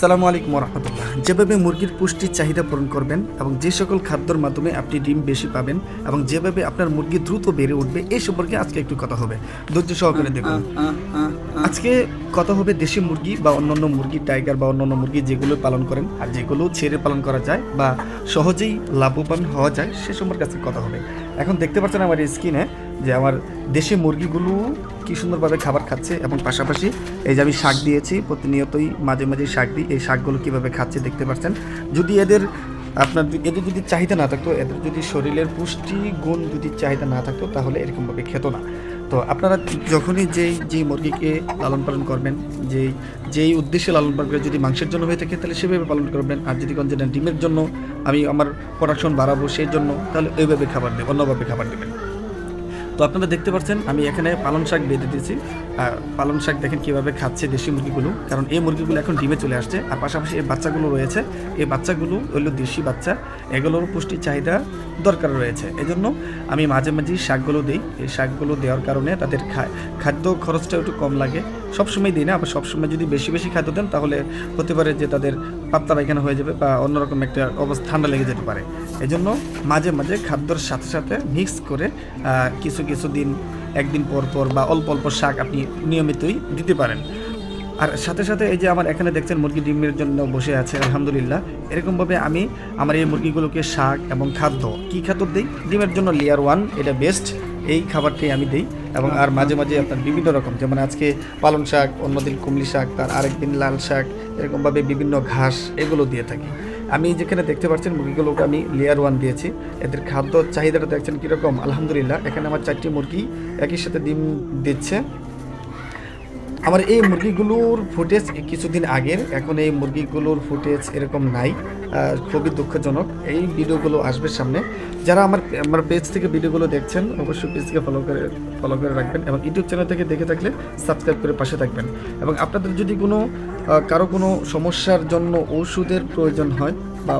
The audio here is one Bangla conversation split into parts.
সালামু আলাইকুম রহমতুল্লাহ। যেভাবে মুরগির পুষ্টির চাহিদা পূরণ করবেন এবং যে সকল খাদ্যর মাধ্যমে আপনি ডিম বেশি পাবেন এবং যেভাবে আপনার মুরগি দ্রুত বেড়ে উঠবে এই সম্পর্কে আজকে একটু কথা হবে। ধৈর্য সহকারে দেখুন। আজকে কথা হবে দেশি মুরগি বা অন্যান্য মুরগি, টাইগার বা অন্যান্য মুরগি যেগুলো পালন করেন আর যেগুলো ছেড়ে পালন করা যায় বা সহজেই লাভবান হওয়া যায় সে সম্পর্কে আজকে কথা হবে। এখন দেখতে পাচ্ছেন আমার স্ক্রিনে যে আমার দেশি মুরগিগুলো কি সুন্দরভাবে খাবার খাচ্ছে এবং পাশাপাশি এই যে আমি শাক দিয়েছি, প্রতিনিয়তই মাঝে মাঝে শাক দিই। এই শাকগুলো কীভাবে খাচ্ছে দেখতে পাচ্ছেন। যদি এদের যদি চাহিদা না থাকতো, এদের যদি শরীরের পুষ্টি গুণ যদি চাহিদা না থাকতো তাহলে এরকমভাবে খেত না। তো আপনারা যখনই যেই মুরগিকে লালন পালন করবেন, যেই উদ্দেশ্যে লালন পালন করে, যদি মাংসের জন্য হয়ে থাকে তাহলে সেভাবে পালন করবেন। আর যদি কোন যেটা ডিমের জন্য আমি আমার প্রোডাকশন বাড়াবো সেই জন্য, তাহলে ওইভাবে খাবার দেবেন, অন্যভাবে খাবার দেবেন। তো আপনারা দেখতে পাচ্ছেন আমি এখানে পালং শাক বেঁধে দিয়েছি। আর পালং শাক দেখেন কীভাবে খাচ্ছে দেশি মুরগিগুলো, কারণ এই মুরগিগুলো এখন ডিমে চলে আসছে। আর পাশাপাশি এই বাচ্চাগুলো রয়েছে, এই বাচ্চাগুলো হলো দেশি বাচ্চা, এগুলোর পুষ্টি চাহিদা দরকার রয়েছে। এজন্য আমি মাঝে মাঝেই শাকগুলো দিই। এই শাকগুলো দেওয়ার কারণে তাদের খাদ্য খরচটা একটু কম লাগে। সবসময় দিই না, আবার সবসময় যদি বেশি বেশি খাদ্য দেন তাহলে হতে পারে যে তাদের পাতলা পায়খানা হয়ে যাবে বা অন্যরকম একটা অবস্থা, ঠান্ডা লেগে যেতে পারে। এজন্য মাঝে মাঝে খাদ্যর সাথে সাথে মিক্স করে কিছু দিন, একদিন পর পর বা অল্প অল্প শাক আপনি নিয়মিতই দিতে পারেন। আর সাথে সাথে এই যে আমার এখানে দেখছেন মুরগি ডিমের জন্য বসে আছে, আলহামদুলিল্লাহ। এরকমভাবে আমি আমার এই মুরগিগুলোকে শাক এবং খাদ্য, কী খাদ্য দিই, ডিমের জন্য লেয়ার 1 এটা বেস্ট, এই খাবারটাই আমি দিই। এবং আর মাঝে মাঝে আপনার বিভিন্ন রকম, যেমন আজকে পালং শাক, অন্যদিন কুমলি শাক, তার আরেকদিন লাল শাক, এরকমভাবে বিভিন্ন ঘাস এগুলো দিয়ে থাকি। আমি যেখানে দেখতে পাচ্ছেন মুরগিগুলোকে আমি লেয়ার 1 দিয়েছি। এদের খাদ্য চাহিদাটা দেখছেন কীরকম, আলহামদুলিল্লাহ। এখানে আমার 4টি মুরগি একই সাথে ডিম দিচ্ছে। আমার এই মুরগিগুলোর ফুটেজ কিছুদিন আগের, এখন এই মুরগিগুলোর ফুটেজ এরকম নাই, খুবই দুঃখজনক। এই ভিডিওগুলো আসবে সামনে। যারা আমার পেজ থেকে ভিডিওগুলো দেখছেন অবশ্যই পেজকে ফলো করে রাখবেন এবং ইউটিউব চ্যানেল থেকে দেখে থাকলে সাবস্ক্রাইব করে পাশে থাকবেন। এবং আপনাদের যদি কারো কোনো সমস্যার জন্য ওষুধের প্রয়োজন হয় বা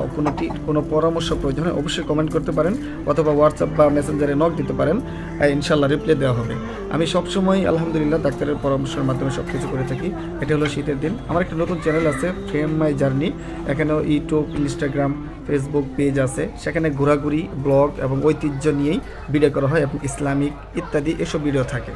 কোনো পরামর্শ প্রয়োজন হয় অবশ্যই কমেন্ট করতে পারেন, অথবা হোয়াটসঅ্যাপ বা মেসেঞ্জারে নক দিতে পারেন, ইনশাল্লাহ রিপ্লাই দেওয়া হবে। আমি সবসময় আলহামদুলিল্লাহ ডাক্তারের পরামর্শের মাধ্যমে সব কিছু করে থাকি। এটা হলো শীতের দিন। আমার একটা নতুন চ্যানেল আছে, ফ্রেম মাই জার্নি। এখানেও ইউটিউব, ইনস্টাগ্রাম, ফেসবুক পেজ আছে। সেখানে ঘোরাঘুরি, ব্লগ এবং ঐতিহ্য নিয়েই ভিডিও করা হয় এবং ইসলামিক ইত্যাদি এসব ভিডিও থাকে।